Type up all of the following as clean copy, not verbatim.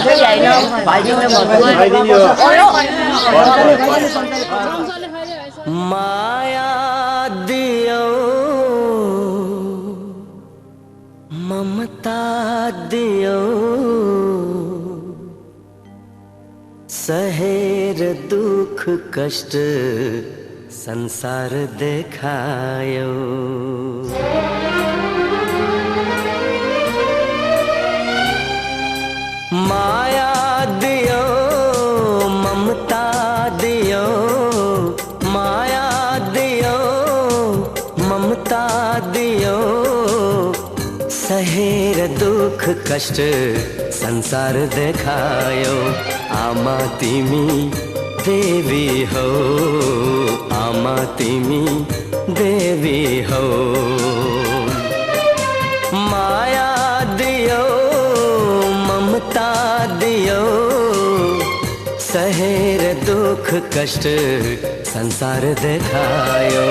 Thế vậy đâu, phải đi cho mọi người. माया दियो ममता दियो सहेर दुख कष्ट संसार देखायो माया दियो ममता दियो माया दियो ममता दियो सहेर दुख कष्ट संसार देखायो आमा तिमी देवी हो आमा तिमी देवी हो माया दियो ममता दियो सहेर दुख कष्ट संसार देखायो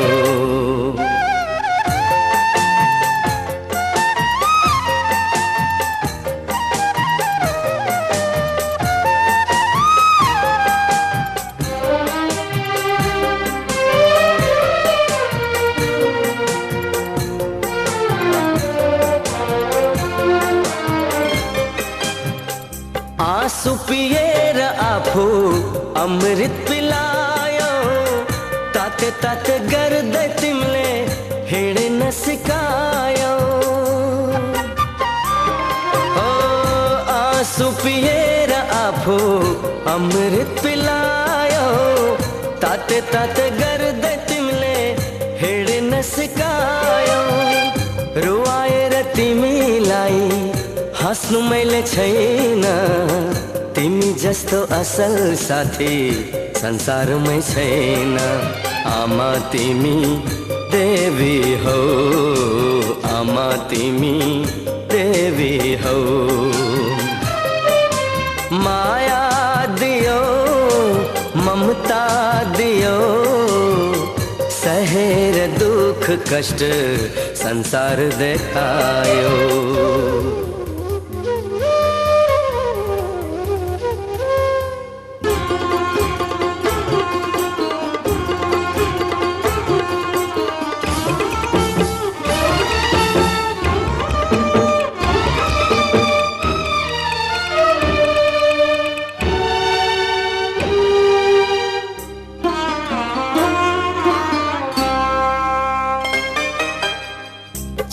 आंसू पिएर आफू अमृत पिलायो ताते ताते गर्दै तिमीले हिँड्न सिकायो ओ आंसू पिएर आफू अमृत पिलायो ताते ताते गर्दै तिमीले हिँड्न सिकायो रुवाएर तिमीलाई हाँस्नु मैले छैन तिमी जस्तो असल साथी संसारमै छैन आमा तिमी देवी हो आमा तिमी देवी हो माया दियो ममता दियो सहेर दुख कष्ट संसार देखायो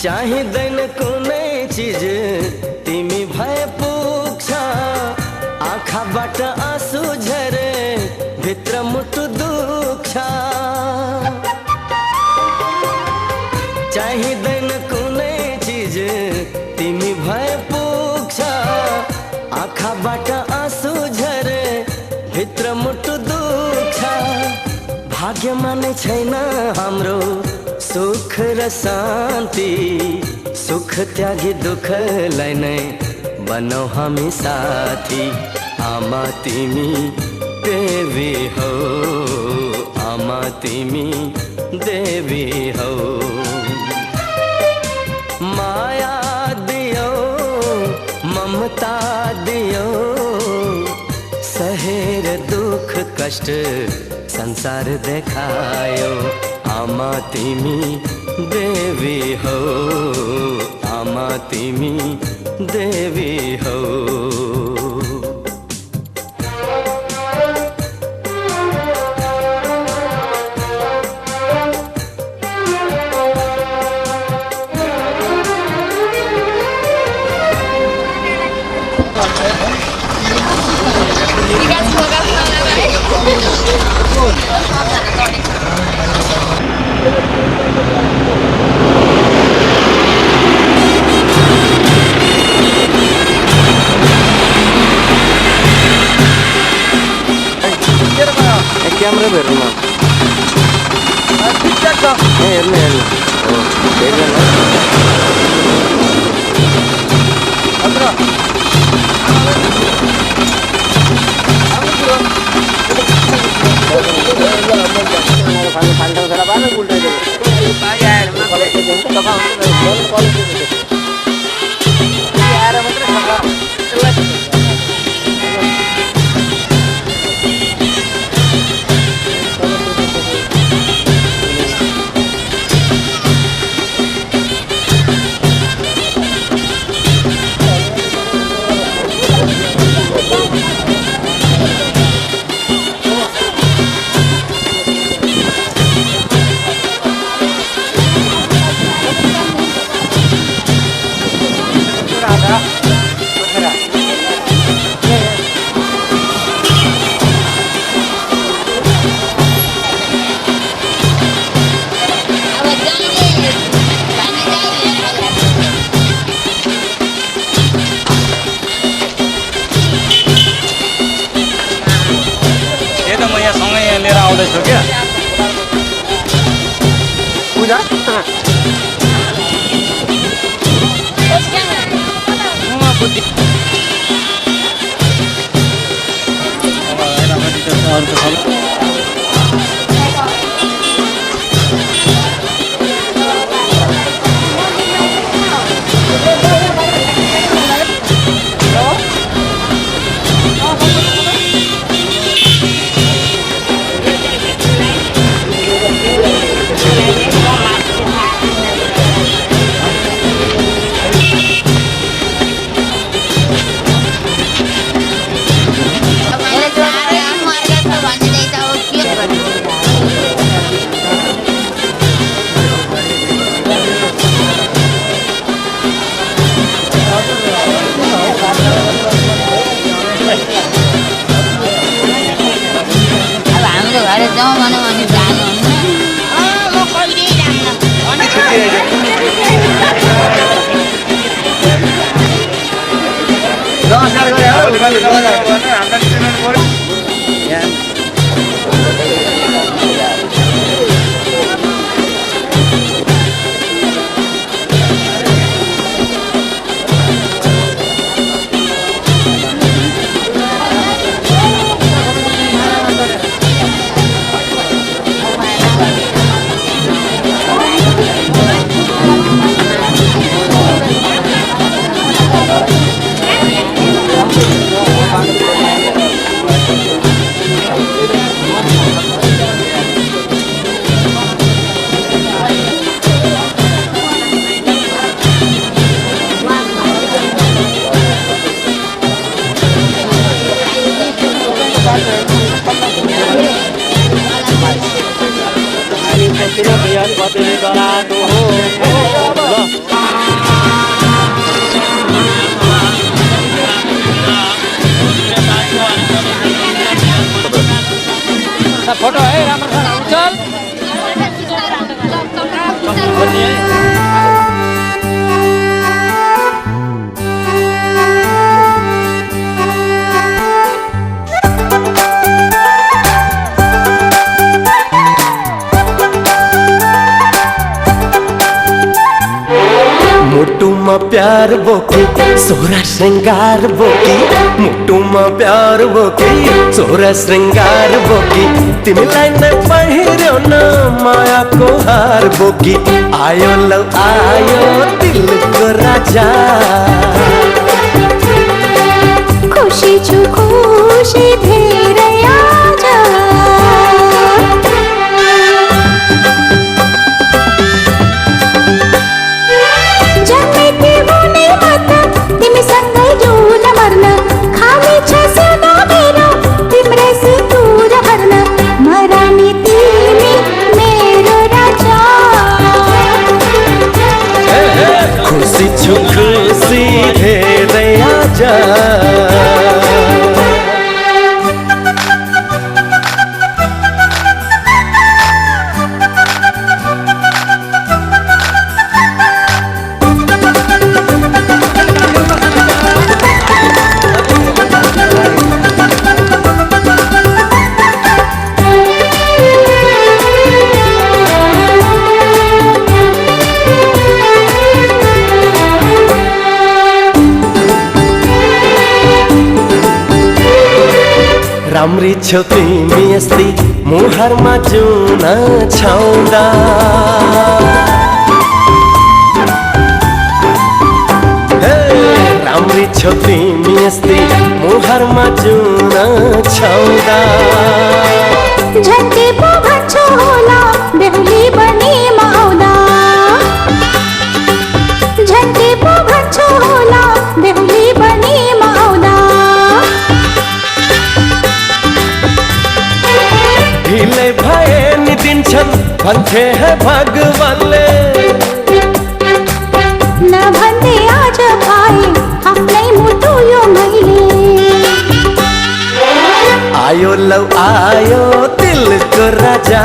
चाहिँदैन कुनै चिज तिमी भए पुग्छ आँखाबाट आँसु झरे भित्र मुटु दुख्छ चाहिँदैन कुनै चिज तिमी भए पुग्छ आँखाबाट आँसु झरे भित्र मुटु दुख्छ भाग्यमा नै छैन हाम्रो सुख र शान्ति सुख त्यागी दुःखलाई नै बनाऊ हामी साथी आमा तिमी देवी हौ आमा तिमी देवी हौ माया दियो ममता दियो सहेर दुख कष्ट संसार देखायो आमा तिमी देवी हौ आमा तिमी देवी हौ क्यामेरा हेर्नु हेर्नु हेर्नु लिएर आउँदैछु क्या पूजा जाऊँ भने जानुहुन्न म कहिले Tidak biar buat ini photo है राम्रोसँग उचाल बन्ने है मुटुमा प्यार बोकी सोरा श्रृंगार बोकी मुटुमा प्यार बोकी सोरा श्रृंगार बोकी तिमीलाई नै पहिर्यो न मायाको हार बोकी आयो लौ आयो दिलको राजा खुशी छु खुशी धेरै आज खुशी धेरै आज राम्री छौ तिमी यस्तै मुहारमा जुन छाउँदा राम्री छौ तिमी यस्तै मुहारमा जुन छाउँदा झन्डे पो भन्छौ होला बेहुली बनी आउँदा झन्डे पो भन्छौ होला बेहुली बनी आउँदा ढिलै भए नि दिन्छन् भन्थे है भगवानले नभन्दै आज पाए आफ्नै मुटु यो मैले आयो लौ आयो दिलको राजा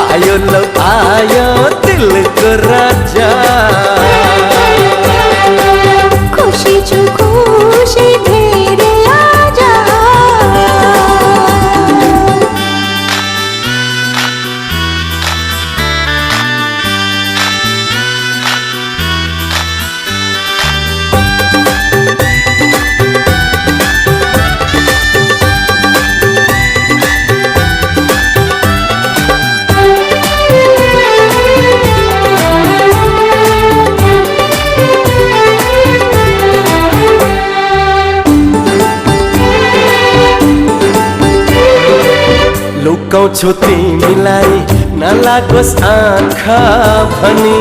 आयो लौ आयो दिलको राजा खुशी छु खुशी धेरै आज लुकाउँछु तिमीलाई नलागोस् आँखा भनी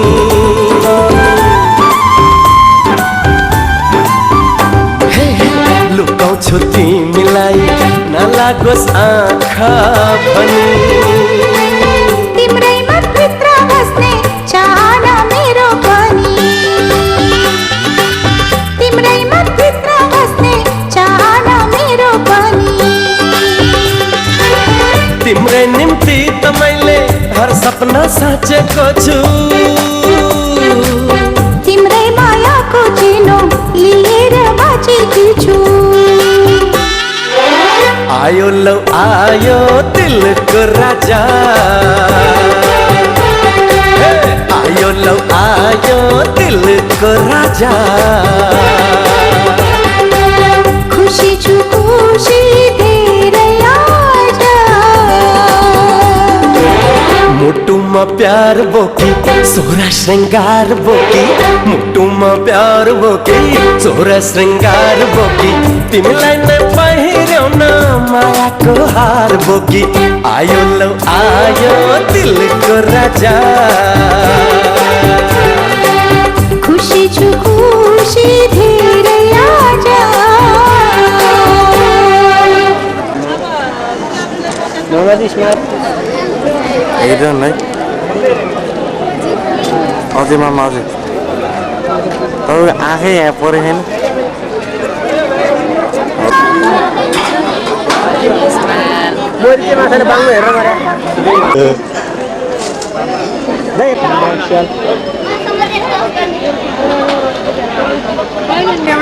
लुकाउँछु तिमीलाई नलागोस् आँखा भनी तिम्रै मनभित्र बस्ने चाहना मेरो पनि तिम्रै मनभित्र बस्ने चाहना मेरो पनि तिम्रै निम्ति त मैले हर सपना साँचेको छु तिम्रै मायाको चिनो लिएर बाँचेकी छु आयो लौ आयो दिलको राजा आयो लौ आयो दिलको राजा खुशी छु खुशी धेरै आज मुटुमा प्यार बोकी सोरा श्रृंगार बोकी मुटुमा प्यार बोकी सोरा श्रृंगार बोकी तिमीलाई नै पहिर्यो न मायाको हार बोकी आयो लौ आयो दिलको राजा खुशी छु खुशी धेरै आज हेर्दैन है अझै मामा अझै तपाईँको आँखै यहाँ परेको छैन एउटा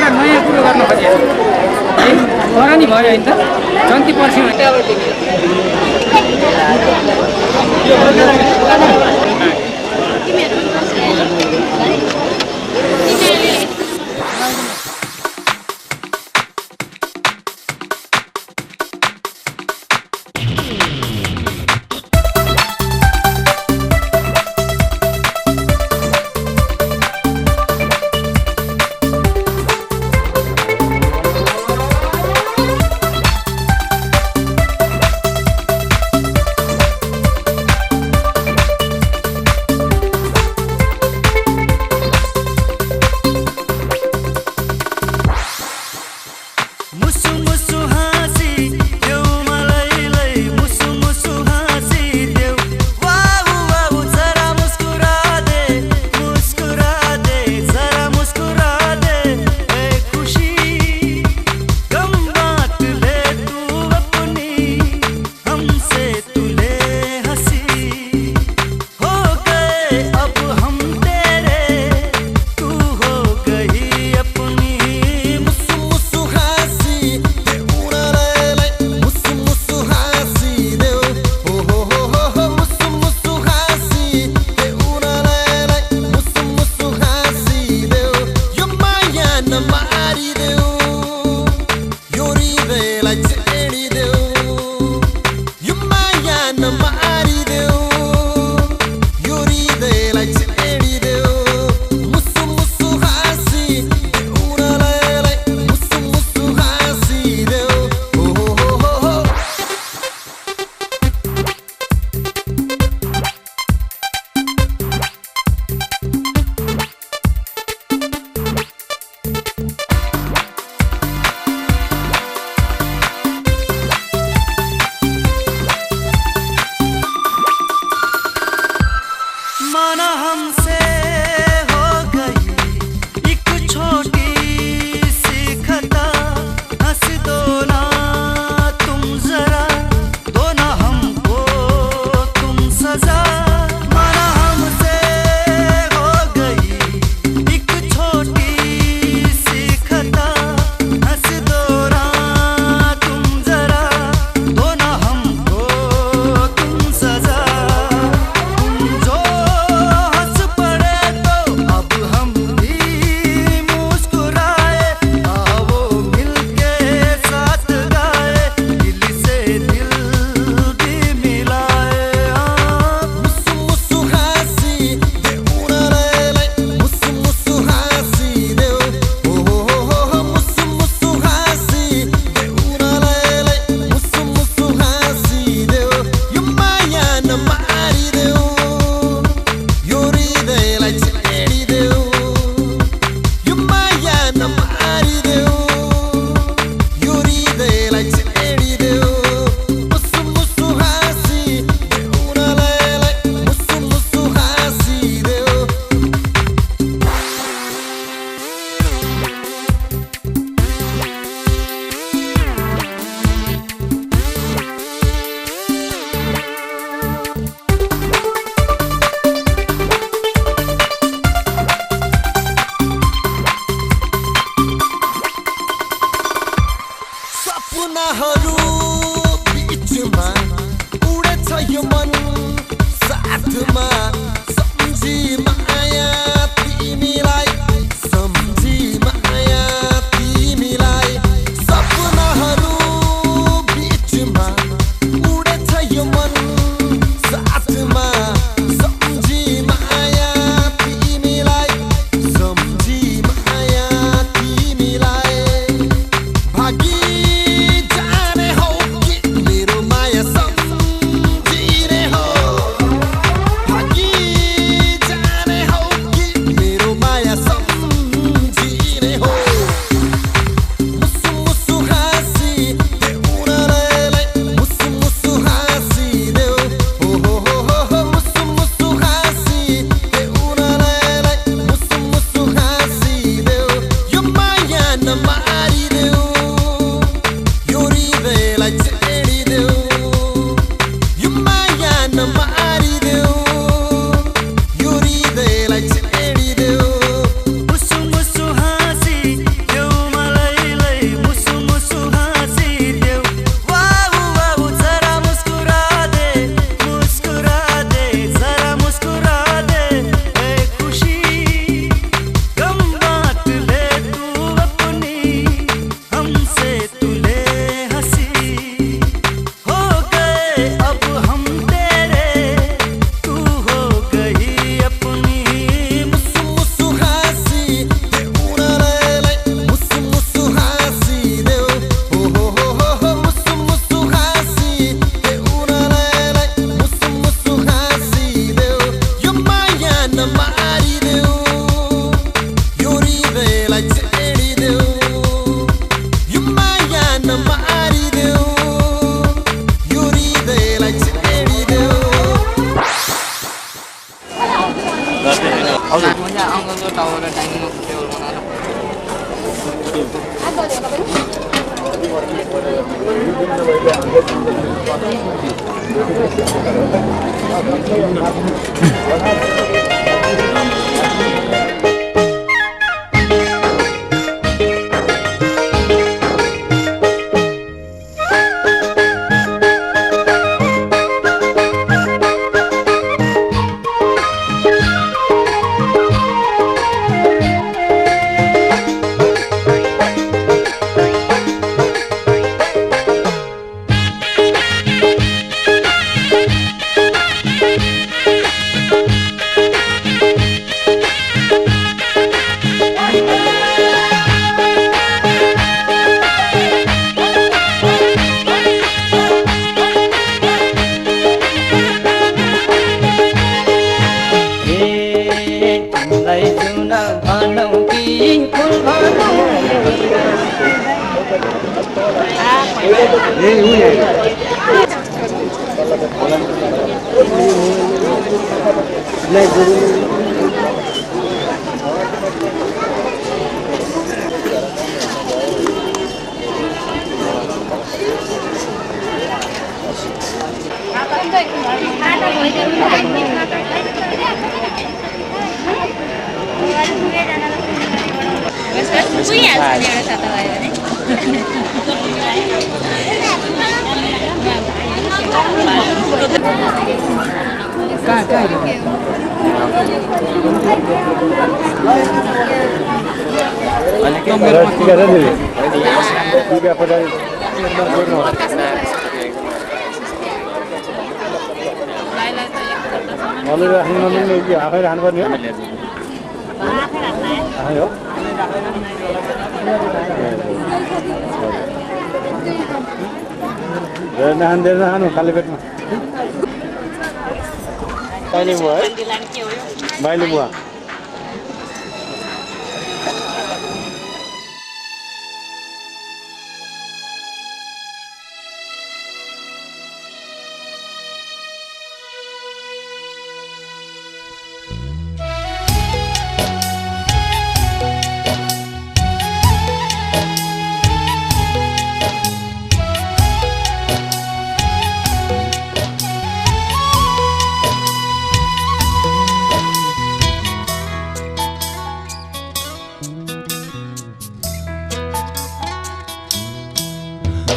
नयाँ कुरो गर्न खोजेँ नि भयो होइन त जन्ती पर्छ हजुर मुझे अङ्कलको टावर डाइनिङ टेबल बनाएर नहानु खाली पेटमा बाइले बुवा है बाइले बुवा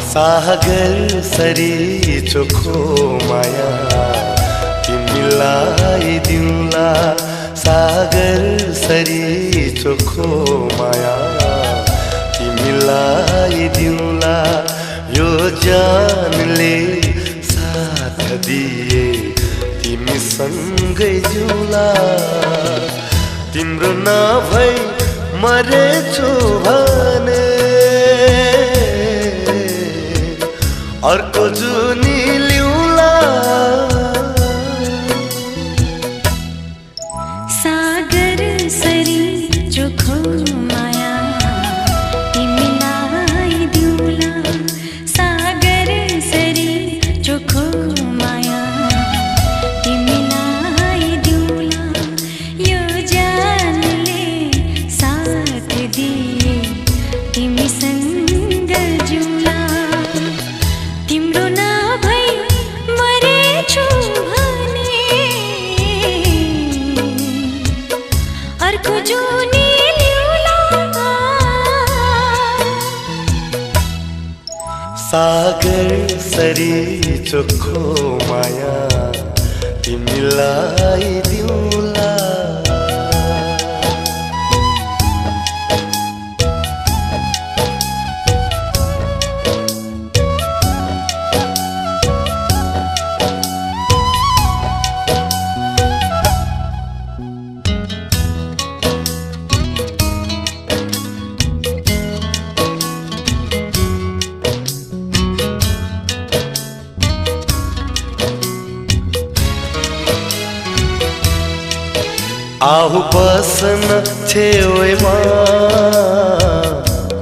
सागर सरी चोखो माया तिमीलाई दिउँला सागर सरी चोखो माया तिमीलाई दिउँला यो जानले साथ दिए तिमीसँगै जिउँला तिम्रो नभई मरेछु भने अर्को जुनी ल्याउला सागर सरी चोखो माया तिमीलाई दिउँला सागर सरी चोखो माया तिमीलाई दिउँला यो जानले साथ दिए तिमीसँग जिउँला तिम्रो नभई मरेछु भने अर्को जुनी ल्याउला सागर सरी चोखो माया तिमीलाई दिउँला आहु बसन छेउमा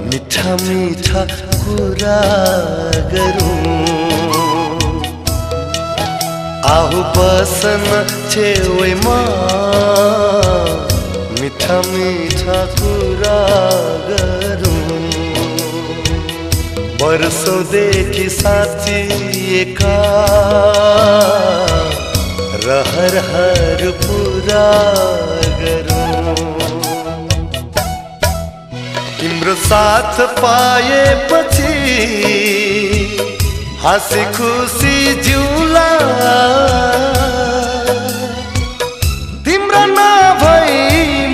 मिठा मिठा कुरा गरौँ आहु बसन छेउमा मिठा मिठा कुरा गरौँ वर्षौंदेखि साथिएका रहरहरू पुरा गरौँ तिम्रो साथ पाएपछि हाँसी खुसी जिउला तिम्रो नभई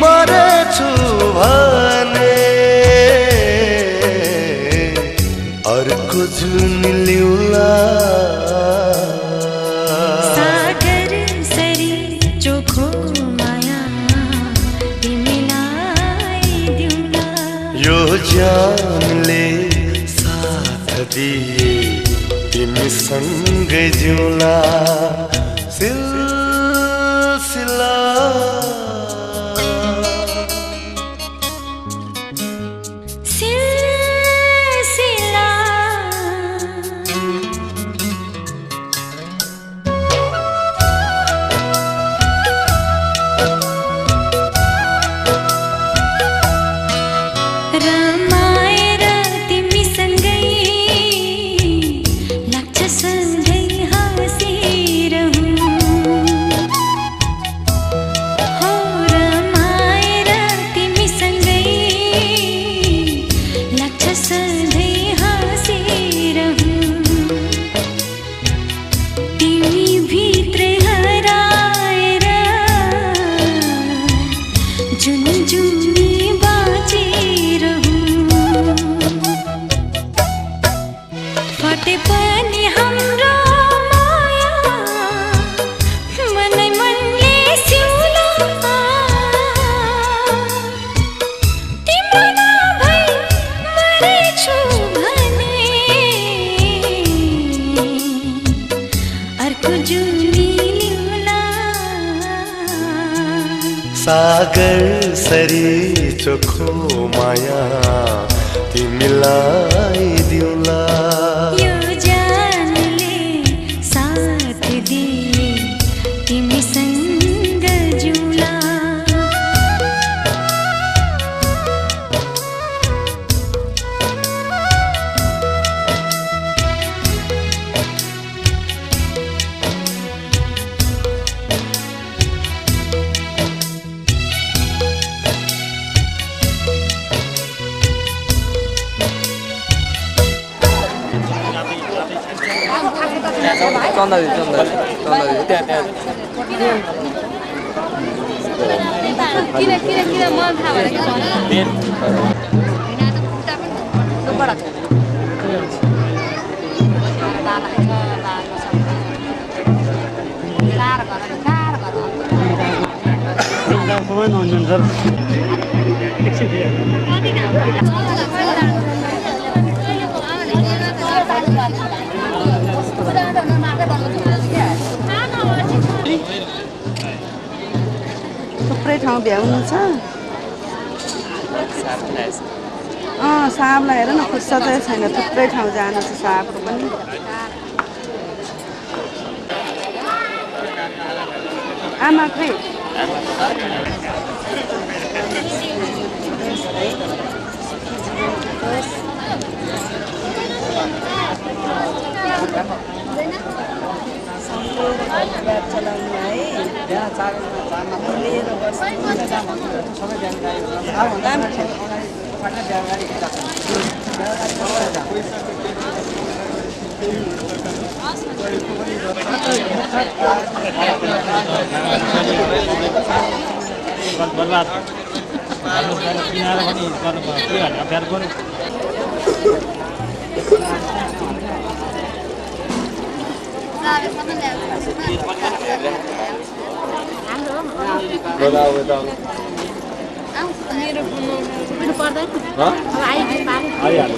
मरेछु भने अर्को जुन ल्याउला सागर सरी चोखो माया तिमीलाई दिउला यो जानले साथ दिए तिमी सँगै जिउला सिलसिला सिलसिला रमाएर तिमीसँगै लाग्छ सँगै हाँसिरहूँ हो रमाएर तिमीसँगै लाग्छ सधैँ हाँसिरहूँ तिमी भित्रै हराएर जुन जुनी फटे पनि हाम्रो माया मनै मनले सिउला तिम्रो नभई मरेछु भने अर्को जुनी ल्याउला सागर सरी चोखो माया तिमीलाई दिउला यो जानले साथ दिए तिमीसँग जिउला चन्दा दिदी त्यहाँ किन मन थाहा भएर थुप्रै ठाउँ भ्याउनु छ साँपलाई हेर न फुर्सदै छैन थुप्रै ठाउँ जानु छ साँपको पनि आमा खै चलाउनु है लिएर बर्बाद किनाएर पनि गर्नु पर्यो अप्ठ्यारो पर्यो मेरो फोनमा पर्दैन अब आइहाल्यो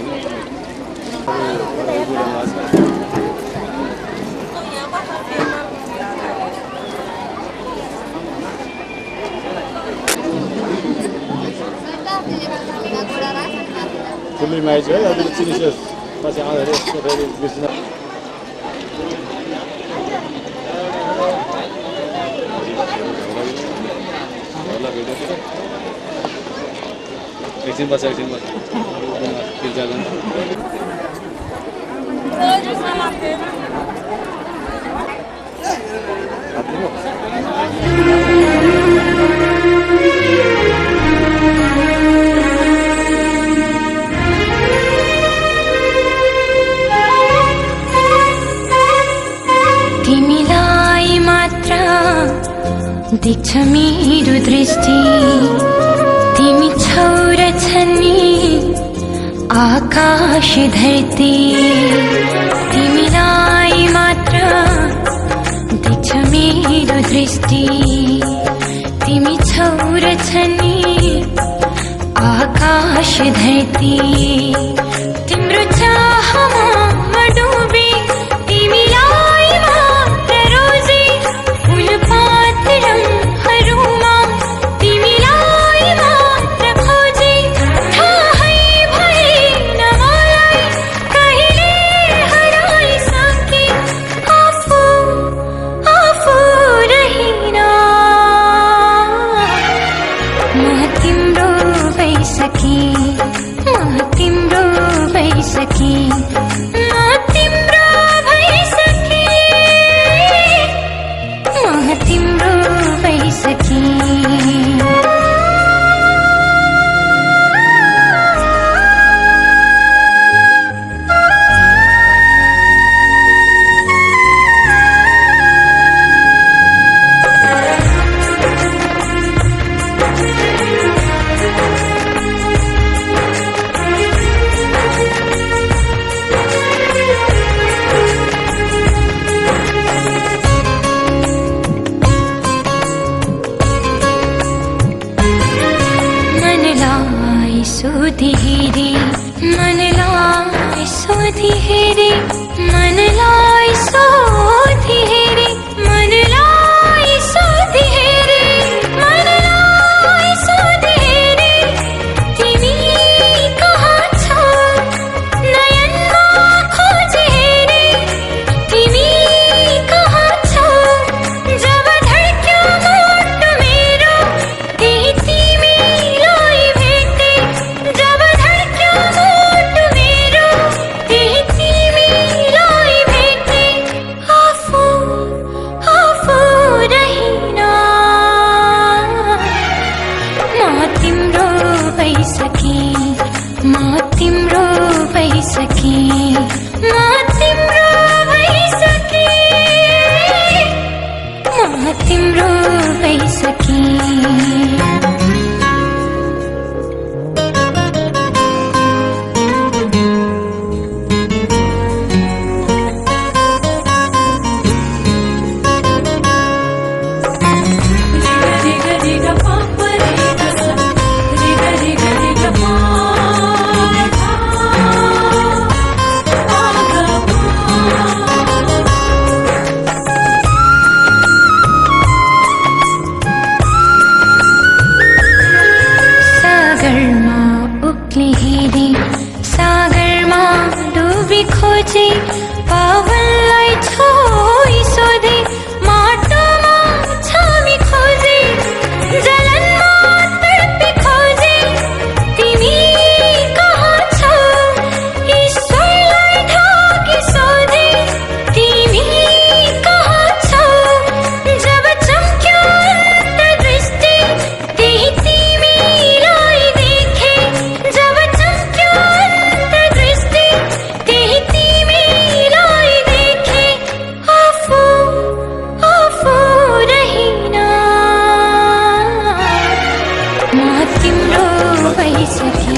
फुल्ली माइज है अलिक चिनिस पछि आउँदाखेरि यसको फेरि बिर्सिन होला भेटेको एकछिन बस तिमीलाई मात्र देख्छ मेरो दृष्टि, तिमी छौ र छन्नी आकाश धरती। तिमीलाई मात्र देख्छ मेरो दृष्टि, तिमी छौ र छन्नी आकाश धरती। तिम्रो चाहमा म डुबी, तिमीलाई मात्र रोजी फुलपात रङहरूमा, तिमीलाई मात्र खोजी। थाहै भएन मलाई कहिले हराइसके, आफू रहिन म तिम्रो भइसके, म तिम्रो भइसके, म तिम्रो भइसके, म तिम्रो भइसके। सोधी हेरी मनलाई, सोधी हेरी मनलाई, सोधी हेरी मनलाई, सोधी हेरी मनलाई, सोधी हेरी। तिमी कहाँ छौ नयनमा खोजी हेरी, तिमी कहाँ छौ जब धड्क्यो मुटु मेरो, त्यही तिमीलाई भेटे। जब धड्क्यो मुटु मेरो, त्यही तिमीलाई भेटे। आफू रहिन म तिम्रो भइसके, म तिम्रो भइसके, म तिम्रो भइसके, म तिम्रो भइसके। सागरमा उक्ले हेरी, सागरमा डुबी खोजे, पावललाई छोई सोधे, माटोमा छामी खोजे, जलनमा तडपी खोजे। तिमी कहाँ छौ ईश्वरलाई ढाकी सोधे, तिमी कहाँ छौ जब चम्क्यो अन्तर्दृष्टि, त्यही तिमीलाई देखे। जब चम्क्यो अन्तर्दृष्टि, त्यही तिमीलाई देखे। आफू रहिन म तिम्रो भइसके,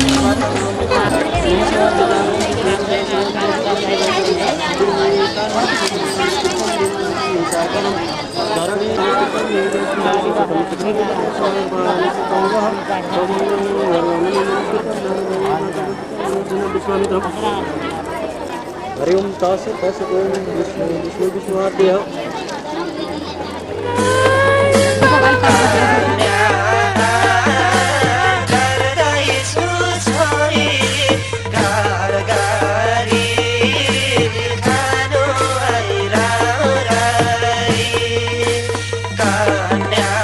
हरि ओम तत्सत् ओम विष्णु विष्णुआद्यः। कन्यादान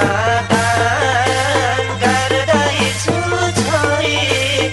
गर्दैछु छोरी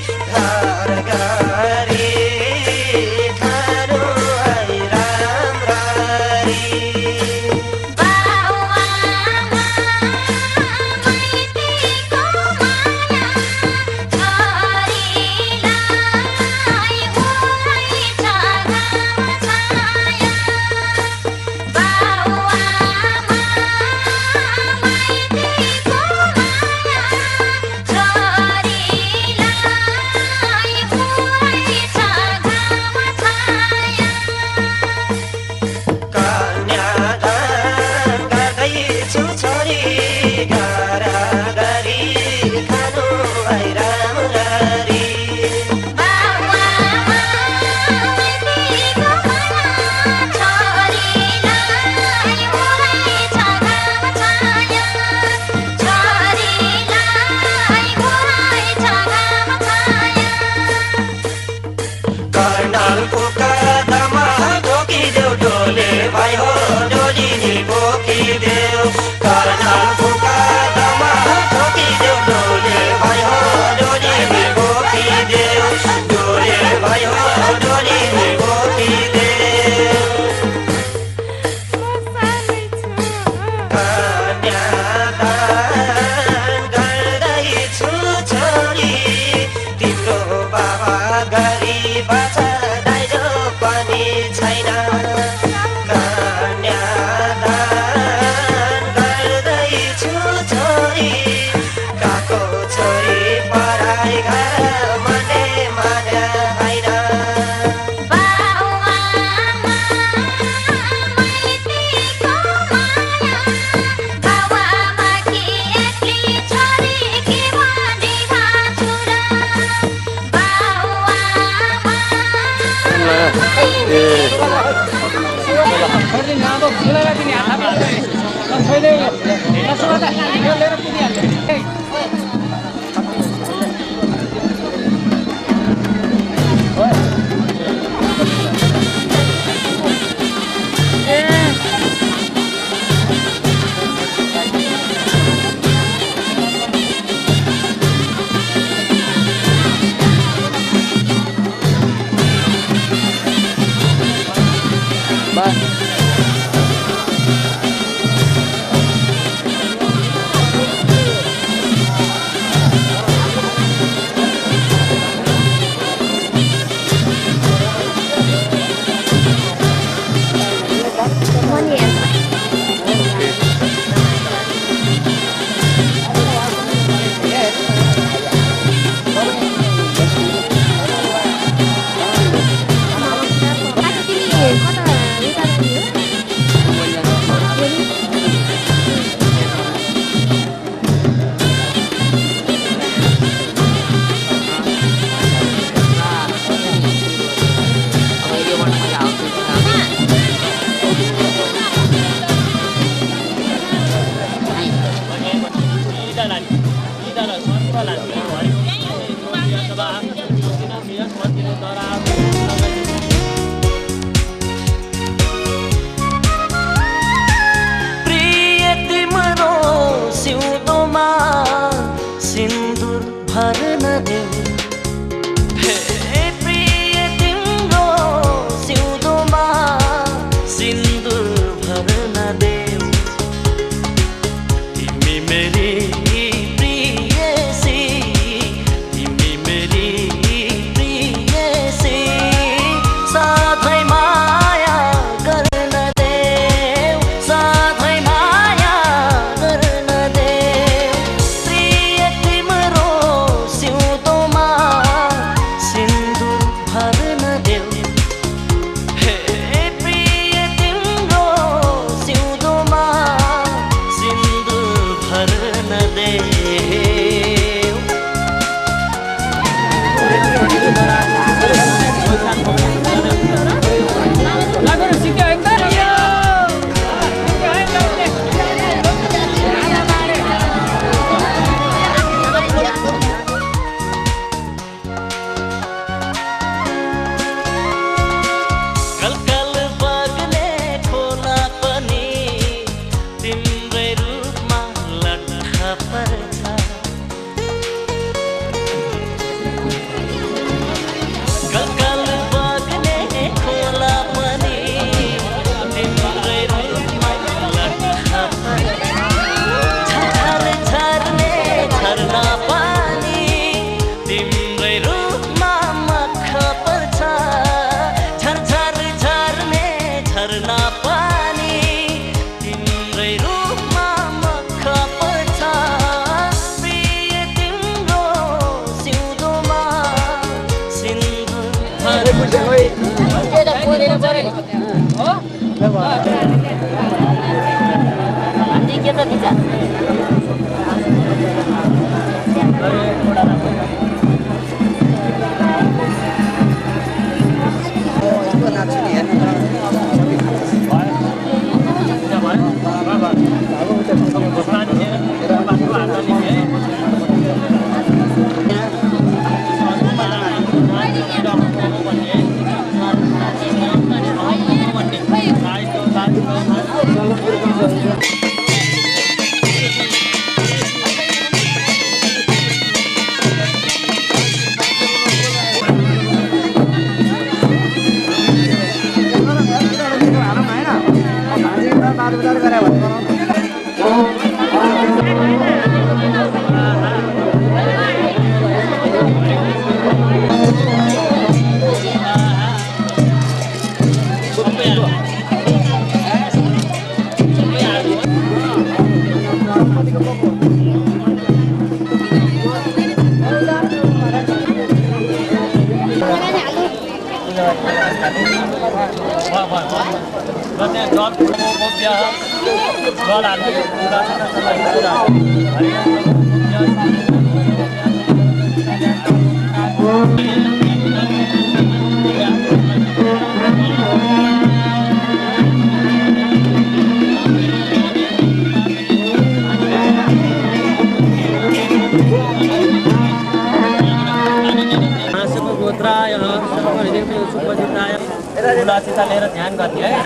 तुलसीता लिएर ध्यान गर्ने है।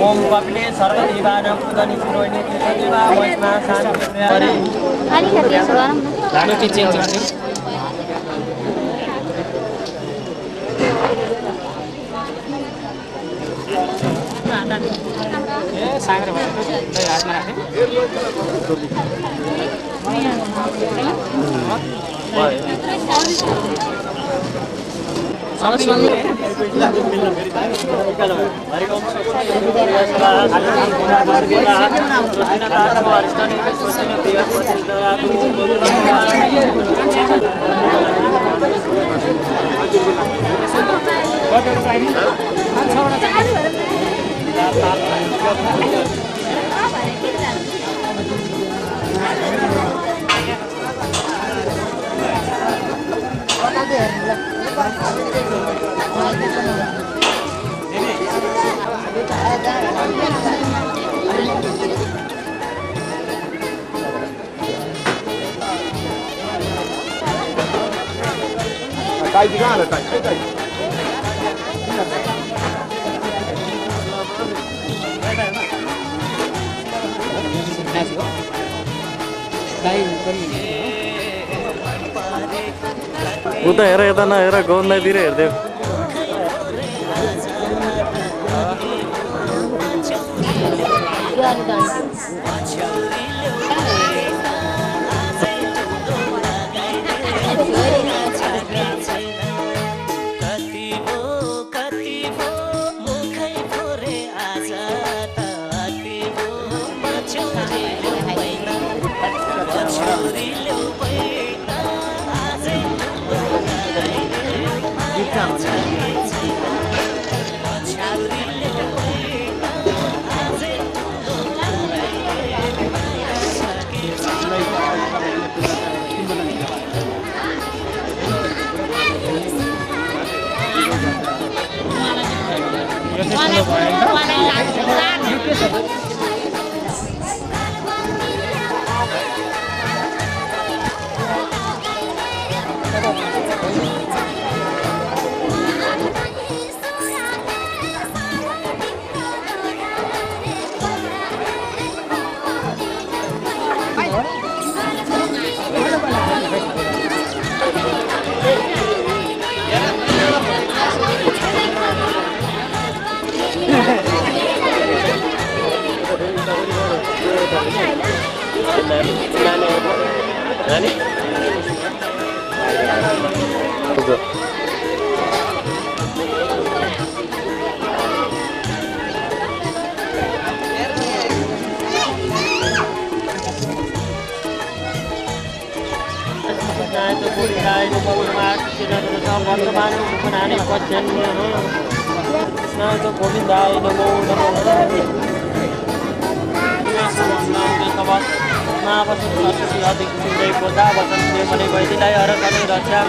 ओम कपिले सर्वदेवानां पूजनी शिरोइने देवा वैष्णा शान्ति हरि अलिकति यसो गरौँ न। लानुटी चेन्ज गर्छु ए सागर भयो हातमा राखे उता हेर यता नहेर गौन्दातिर हेर्दै वर्तमान कृष्णाय गोविन्दाय नमो नमः मने वैदिलाई हर कले रक्षा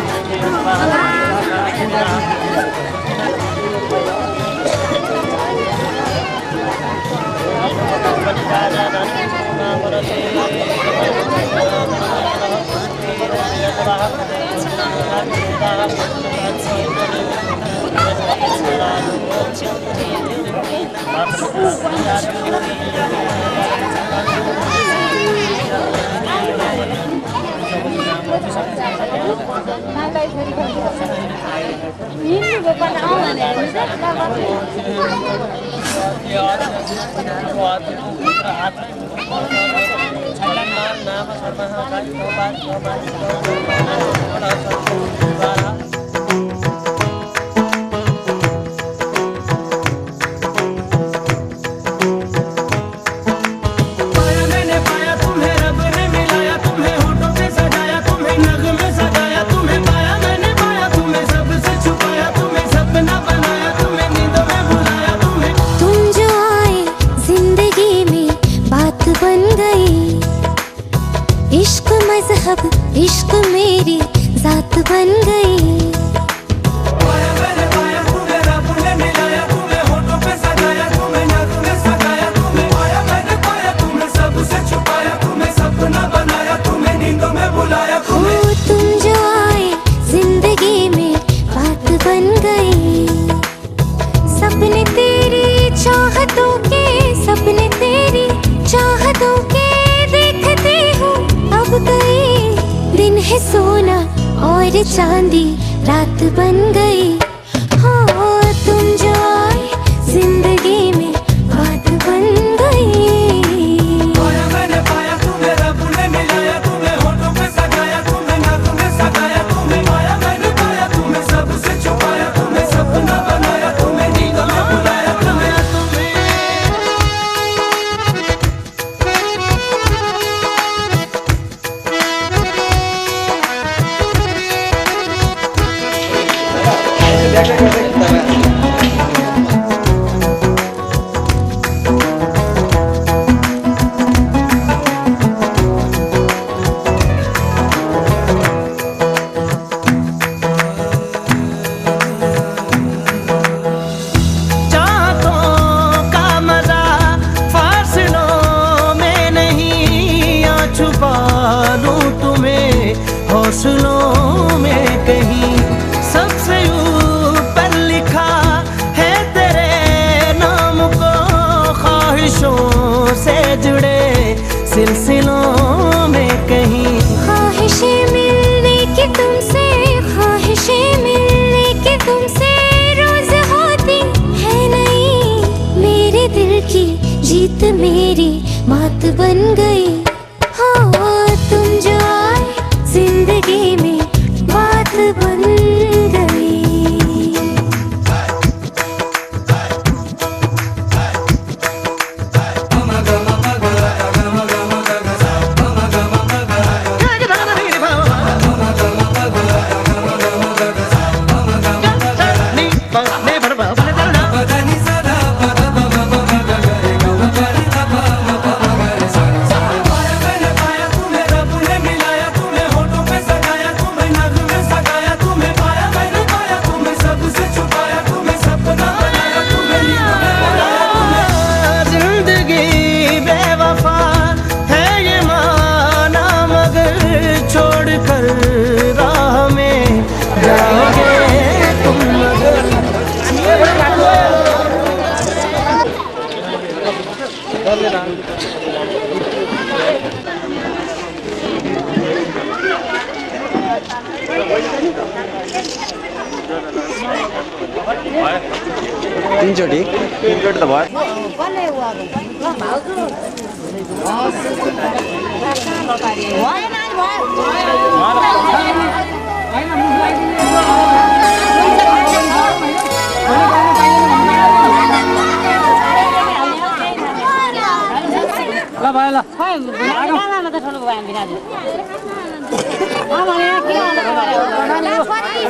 इश्क मेरी जात बन गई। तुम जो आए जिंदगी में बात बन गई। सपने तेरी चाहतों के, सपने तेरी चाहतों के देखते हो अब गई। दिन है सोना और चांदी रात बन गई। हो तुम जो आए जिंदगी में बात बन गई। मैंने पाया तुम्हें, रब ने मिलाया तुम्हें, होठों पे सजाया तुम्हें, नाकों में सजाया तुम्हें, पाया मैंने पाया तुम्हें, सबसे छुपाया तुम्हें, सपना बनाया तुम्हें, नींदों में बुलाया तुम्हें। हौसलों में कहीं सबसे ऊपर लिखा है तेरे नाम को, ख्वाहिशों से जुड़े सिलसिलों में कहीं। ख्वाहिशें मिलने की तुमसे, ख्वाहिशें मिलने की तुमसे रोज होती है नहीं। मेरे दिल की जीत मेरी मात बन गई। हो तुम जो आए जिंदगी में बात बन गई। तीनचोटि त भयो। ल भयो ल।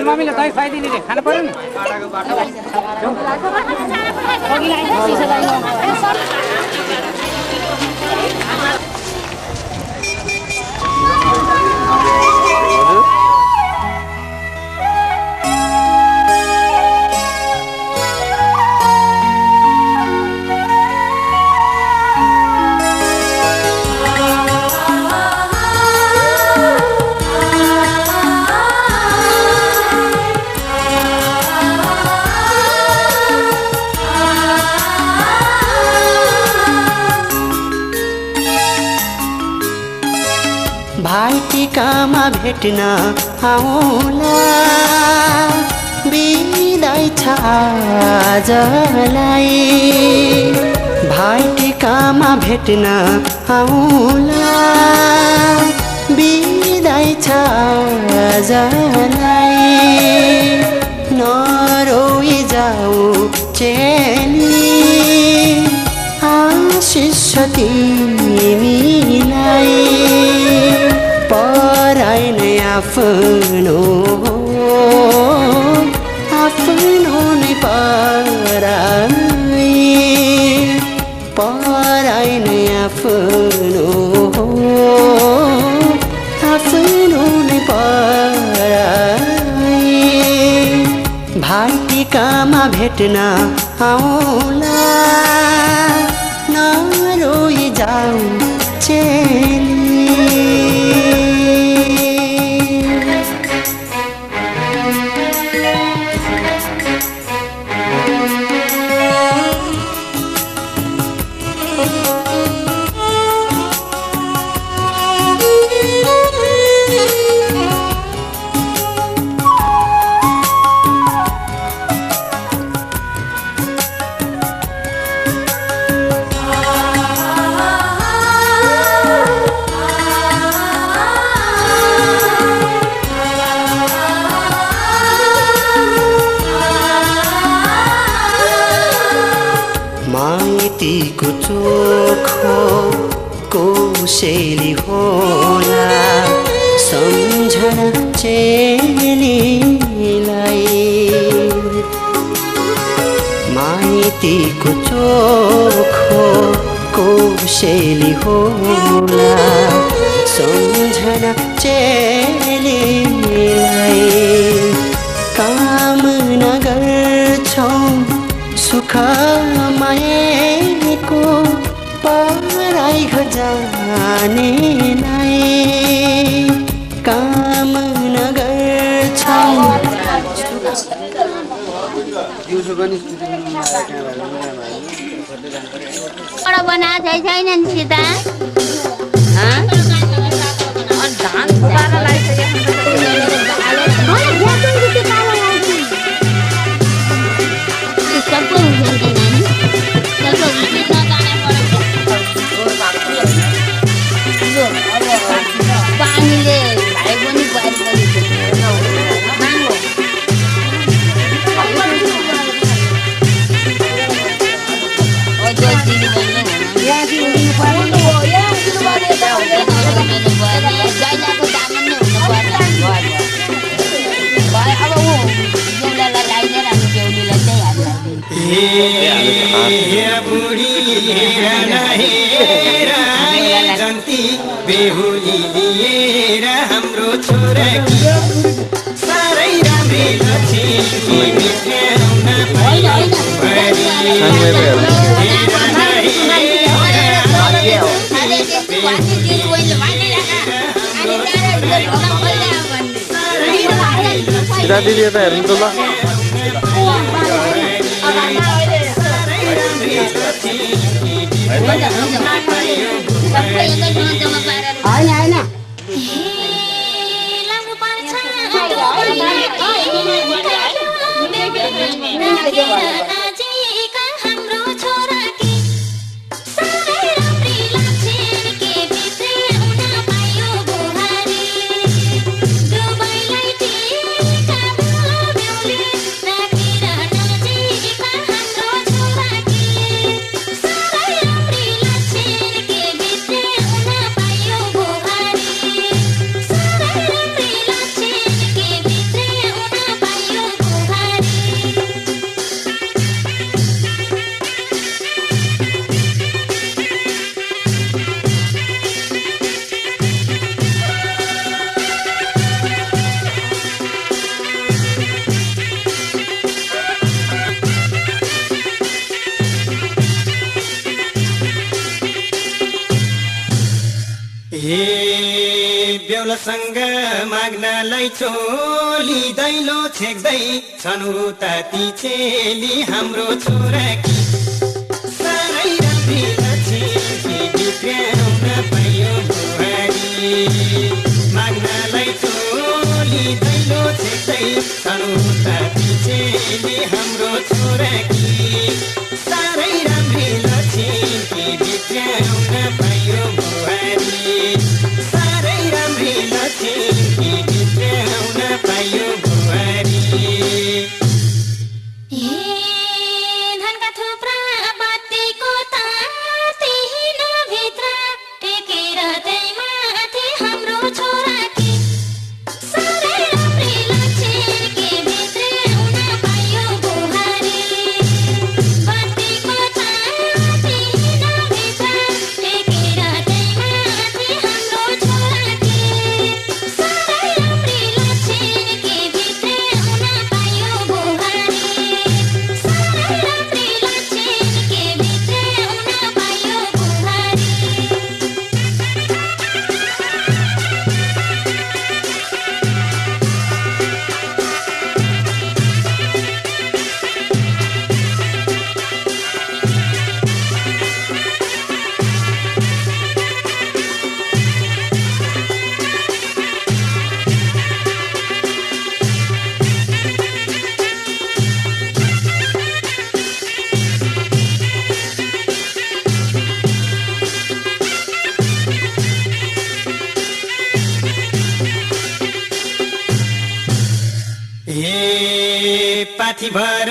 मम्मीले दही खुवाइदिने रे खानु पर्यो नि भाइटिकामा भेट्न आउला बिदाई छ आजलाई भाइटिकामा भेट्न आउला बिदाई छ आजलाई नरोई जाऊ चेली आशिष तिमीलाई पराई नै आफ्नो नै पराई पराई नै आफ्नो नै पराई भाइटिकामा भेट्न आउला नरोई जाऊ चेली माइतीको चोखो कोसेली होला सम्झना चेलीलाई माइतीको चोखो कोसेली होला सम्झना चेलीलाई कामना गर्छौं सुख माएको पराई जाने नै कामना गर्छौं बना छैन नि सीता धान पानीले भाइ पनि बेहुली लिएर हाम्रो छोरा साह्रै राम्रै लक्ष्मी बित्याउन सीधा दिदी यता हेर्नु त ल Sorry. बेहुलासँग माग्नलाई चोली दैलो छेक्दै छन् उता ती चेली हाम्रो छोराकी साह्रै राम्री लक्ष्मी बिग्राउन पायो बुहारी माग्नलाई चोली दैलो छेक्दै छन् उता ती चेली हाम्रो छोराकी साह्रै राम्री लक्ष्मी बिग्राउन पायो बुहारी साह्रै राम्री लक्ष्मी बिग्राउन पायो बुहारी धनका थुप्रा बत्तीको ताती हिँड्नभित्र टेकेर त्यही माथि हाम्रो छोराकी साह्रै राम्री लक्ष्मी भित्राउन पायो बुहारी बत्तीको ताती हिँड्नभित्र टेकेर त्यही माथि हाम्रो छोराकी साह्रै राम्री लक्ष्मी भित्राउन पायो बुहारी साह्रै राम्री लक्ष्मी भित्राउन पायो बुहारी पाथी भर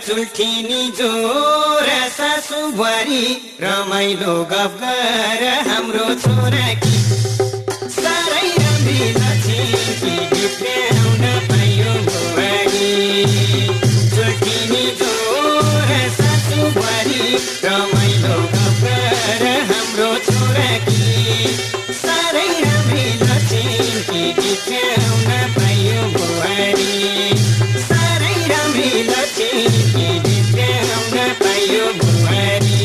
चुल्ठिनी जोर सासु बुहारी रमाइलो गफ गर हाम्रो छोराकी साह्रै राम्री लक्ष्मी बिग्राउन पायो बुहारी चुल्ठिनी जोर सासु बुहारी रमाइलो गफ गर हाम्रो छोराकी साह्रै राम्री लक्ष्मी बिग्राउन पायो बुहारी साह्रै राम्री लक्ष्मी बिग्राउन पायो बुहारी